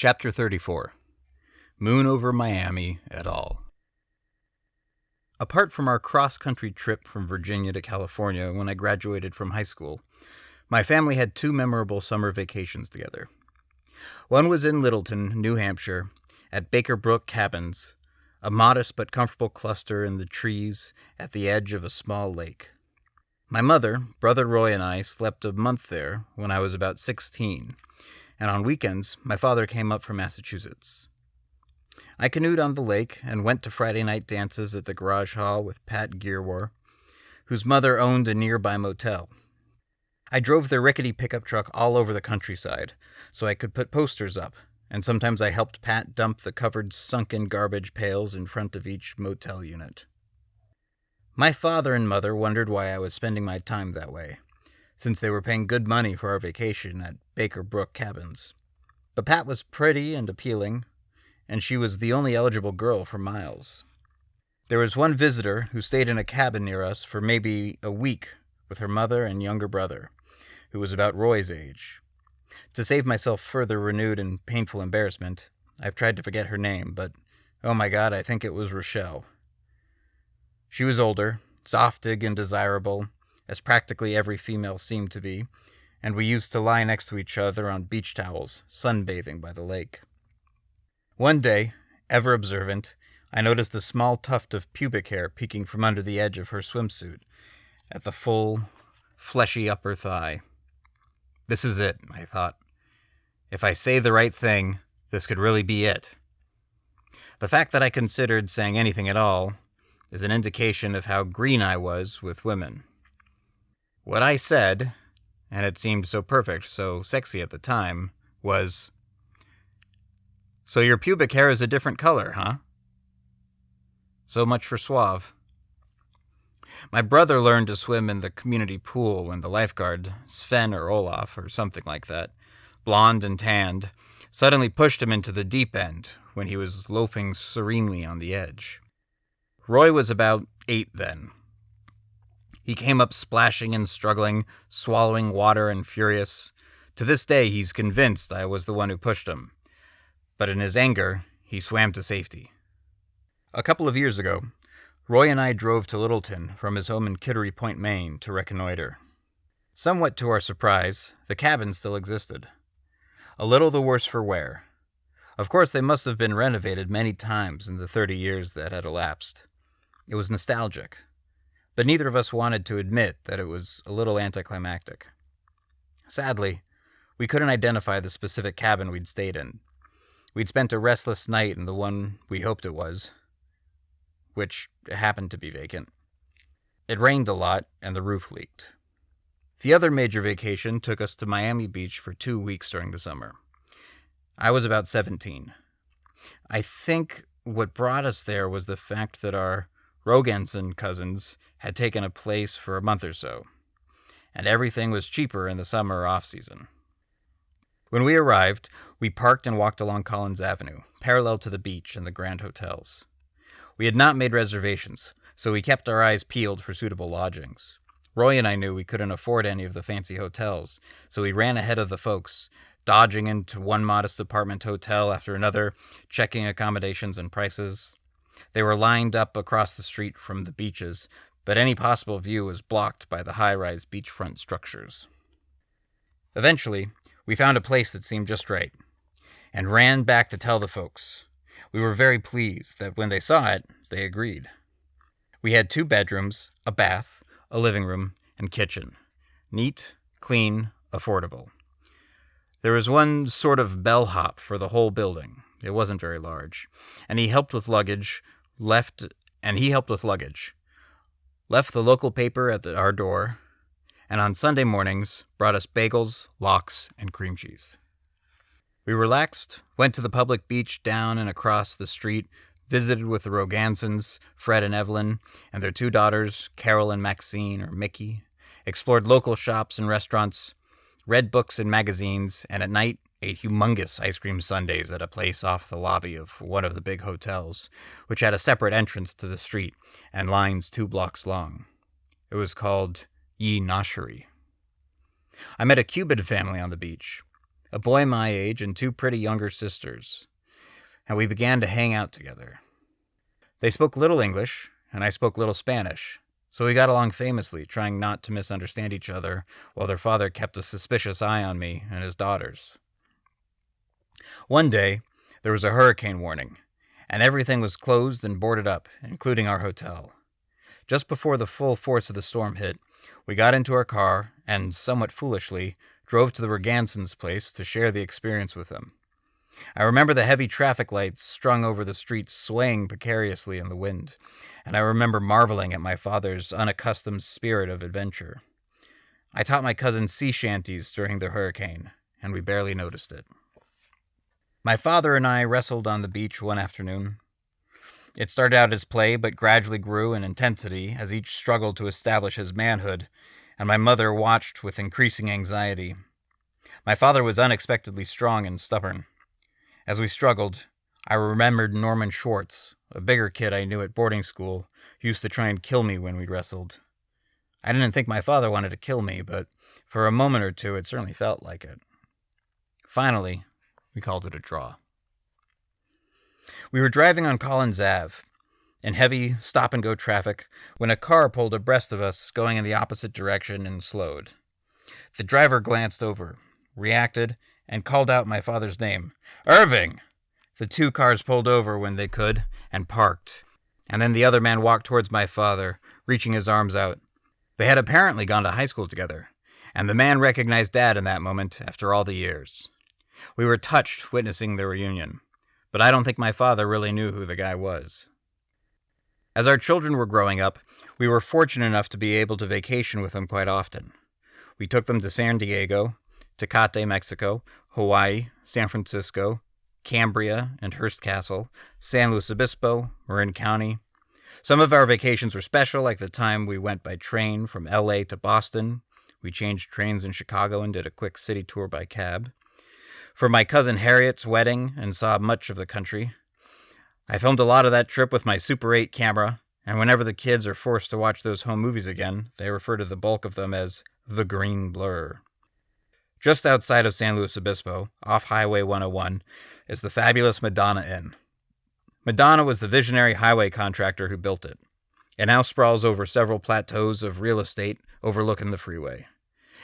Chapter 34. Moon over Miami et al. Apart from our cross-country trip from Virginia to California when I graduated from high school, my family had two memorable summer vacations together. One was in Littleton, New Hampshire, at Baker Brook Cabins, a modest but comfortable cluster in the trees at the edge of a small lake. My mother, brother Roy, and I slept a month there when I was about 16, and on weekends, my father came up from Massachusetts. I canoed on the lake and went to Friday night dances at the Garage Hall with Pat Gearwar, whose mother owned a nearby motel. I drove their rickety pickup truck all over the countryside so I could put posters up, and sometimes I helped Pat dump the covered sunken garbage pails in front of each motel unit. My father and mother wondered why I was spending my time that way, since they were paying good money for our vacation at Baker Brook Cabins. But Pat was pretty and appealing, and she was the only eligible girl for miles. There was one visitor who stayed in a cabin near us for maybe a week with her mother and younger brother, who was about Roy's age. To save myself further renewed and painful embarrassment, I've tried to forget her name, but oh my God, I think it was Rochelle. She was older, softig and desirable, as practically every female seemed to be, and we used to lie next to each other on beach towels, sunbathing by the lake. One day, ever observant, I noticed a small tuft of pubic hair peeking from under the edge of her swimsuit, at the full, fleshy upper thigh. This is it, I thought. If I say the right thing, this could really be it. The fact that I considered saying anything at all is an indication of how green I was with women. What I said, and it seemed so perfect, so sexy at the time, was, "So your pubic hair is a different color, huh?" So much for suave. My brother learned to swim in the community pool when the lifeguard, Sven or Olaf or something like that, blonde and tanned, suddenly pushed him into the deep end when he was loafing serenely on the edge. Roy was about 8 then. He came up splashing and struggling, swallowing water and furious. To this day, he's convinced I was the one who pushed him, but in his anger, he swam to safety. A couple of years ago, Roy and I drove to Littleton from his home in Kittery Point, Maine, to reconnoiter. Somewhat to our surprise, the cabin still existed. A little the worse for wear. Of course, they must have been renovated many times in the 30 years that had elapsed. It was nostalgic, but neither of us wanted to admit that it was a little anticlimactic. Sadly, we couldn't identify the specific cabin we'd stayed in. We'd spent a restless night in the one we hoped it was, which happened to be vacant. It rained a lot, and the roof leaked. The other major vacation took us to Miami Beach for 2 weeks during the summer. I was about 17. I think what brought us there was the fact that our Rogosin cousins had taken a place for a month or so, and everything was cheaper in the summer off-season. When we arrived, we parked and walked along Collins Avenue, parallel to the beach and the Grand Hotels. We had not made reservations, so we kept our eyes peeled for suitable lodgings. Roy and I knew we couldn't afford any of the fancy hotels, so we ran ahead of the folks, dodging into one modest apartment hotel after another, checking accommodations and prices. They were lined up across the street from the beaches, but any possible view was blocked by the high-rise beachfront structures. Eventually, we found a place that seemed just right, and ran back to tell the folks. We were very pleased that when they saw it, they agreed. We had 2 bedrooms, a bath, a living room, and kitchen. Neat, clean, affordable. There was one sort of bellhop for the whole building. It wasn't very large, and he helped with luggage. Left the local paper at our door, and on Sunday mornings brought us bagels, lox, and cream cheese. We relaxed, went to the public beach down and across the street, visited with the Rogosins, Fred and Evelyn, and their 2 daughters, Carol and Maxine or Mickey, explored local shops and restaurants, read books and magazines, and at night ate humongous ice cream sundaes at a place off the lobby of one of the big hotels, which had a separate entrance to the street and lines 2 blocks long. It was called Ye Noshery. I met a Cuban family on the beach. a boy my age and two pretty younger sisters, and we began to hang out together. They spoke little English, and I spoke little Spanish, so we got along famously, trying not to misunderstand each other, while their father kept a suspicious eye on me and his daughters. One day, there was a hurricane warning, and everything was closed and boarded up, including our hotel. Just before the full force of the storm hit, we got into our car and, somewhat foolishly, drove to the Rogansons' place to share the experience with them. I remember the heavy traffic lights strung over the streets swaying precariously in the wind, and I remember marveling at my father's unaccustomed spirit of adventure. I taught my cousin sea shanties during the hurricane, and we barely noticed it. My father and I wrestled on the beach one afternoon. It started out as play, but gradually grew in intensity as each struggled to establish his manhood, and my mother watched with increasing anxiety. My father was unexpectedly strong and stubborn. As we struggled, I remembered Norman Schwartz, a bigger kid I knew at boarding school, who used to try and kill me when we wrestled. I didn't think my father wanted to kill me, but for a moment or two it certainly felt like it. Finally, we called it a draw. We were driving on Collins Ave, in heavy stop-and-go traffic, when a car pulled abreast of us, going in the opposite direction, and slowed. The driver glanced over, reacted, and called out my father's name. "Irving!" The two cars pulled over when they could, and parked, and then the other man walked towards my father, reaching his arms out. They had apparently gone to high school together, and the man recognized Dad in that moment after all the years. We were touched witnessing the reunion, but I don't think my father really knew who the guy was. As our children were growing up, we were fortunate enough to be able to vacation with them quite often. We took them to San Diego, Tecate, Mexico, Hawaii, San Francisco, Cambria and Hearst Castle, San Luis Obispo, Marin County. Some of our vacations were special, like the time we went by train from LA to Boston. We changed trains in Chicago and did a quick city tour by cab. For my cousin Harriet's wedding and saw much of the country. I filmed a lot of that trip with my Super 8 camera, and whenever the kids are forced to watch those home movies again, they refer to the bulk of them as the green blur. Just outside of San Luis Obispo, off Highway 101, is the fabulous Madonna Inn. Madonna was the visionary highway contractor who built it. It now sprawls over several plateaus of real estate overlooking the freeway.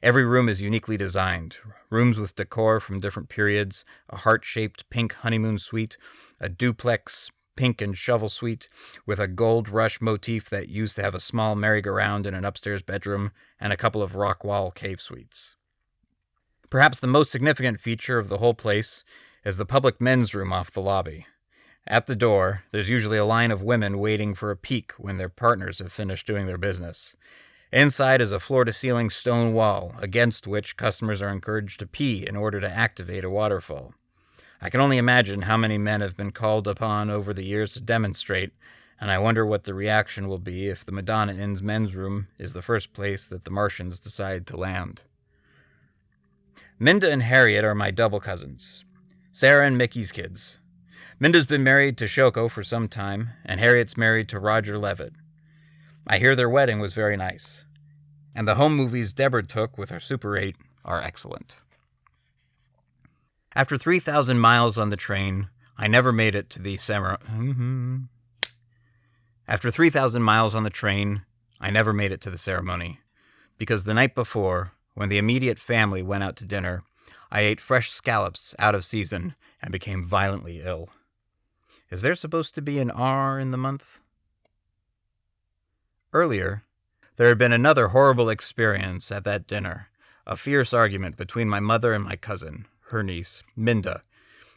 Every room is uniquely designed. Rooms with decor from different periods, a heart-shaped pink honeymoon suite, a duplex pink and shovel suite with a gold rush motif that used to have a small merry-go-round in an upstairs bedroom, and a couple of rock wall cave suites. Perhaps the most significant feature of the whole place is the public men's room off the lobby. At the door, there's usually a line of women waiting for a peek when their partners have finished doing their business. Inside is a floor-to-ceiling stone wall, against which customers are encouraged to pee in order to activate a waterfall. I can only imagine how many men have been called upon over the years to demonstrate, and I wonder what the reaction will be if the Madonna Inn's men's room is the first place that the Martians decide to land. Minda and Harriet are my double cousins, Sarah and Mickey's kids. Minda's been married to Shoko for some time, and Harriet's married to Roger Levitt. I hear their wedding was very nice, and the home movies Deborah took with her Super 8 are excellent. After 3,000 miles on the train, I never made it to the After 3,000 miles on the train, I never made it to the ceremony, because the night before, when the immediate family went out to dinner, I ate fresh scallops out of season and became violently ill. Is there supposed to be an R in the month? Earlier, there had been another horrible experience at that dinner, a fierce argument between my mother and my cousin, her niece, Minda,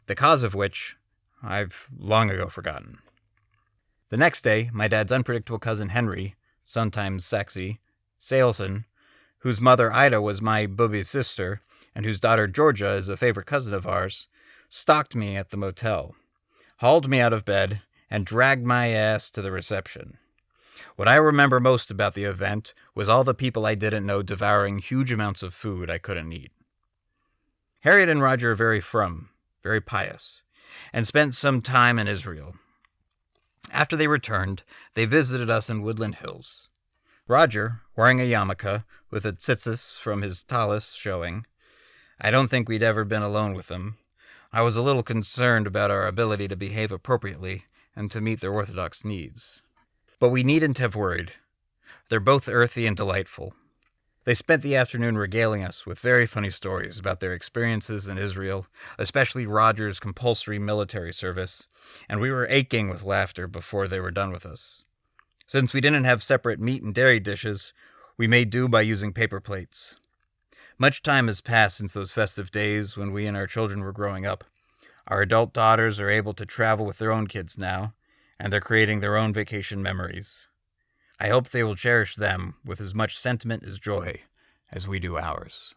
the cause of which I've long ago forgotten. The next day, my dad's unpredictable cousin Henry, sometimes sexy, Saleson, whose mother Ida was my booby's sister, and whose daughter Georgia is a favorite cousin of ours, stalked me at the motel, hauled me out of bed, and dragged my ass to the reception. What I remember most about the event was all the people I didn't know devouring huge amounts of food I couldn't eat. Harriet and Roger are very frum, very pious, and spent some time in Israel. After they returned, they visited us in Woodland Hills. Roger, wearing a yarmulke with a tzitzis from his tallis showing, I don't think we'd ever been alone with them. I was a little concerned about our ability to behave appropriately and to meet their orthodox needs. But we needn't have worried. They're both earthy and delightful. They spent the afternoon regaling us with very funny stories about their experiences in Israel, especially Roger's compulsory military service, and we were aching with laughter before they were done with us. Since we didn't have separate meat and dairy dishes, we made do by using paper plates. Much time has passed since those festive days when we and our children were growing up. Our adult daughters are able to travel with their own kids now, and they're creating their own vacation memories. I hope they will cherish them with as much sentiment as joy as we do ours.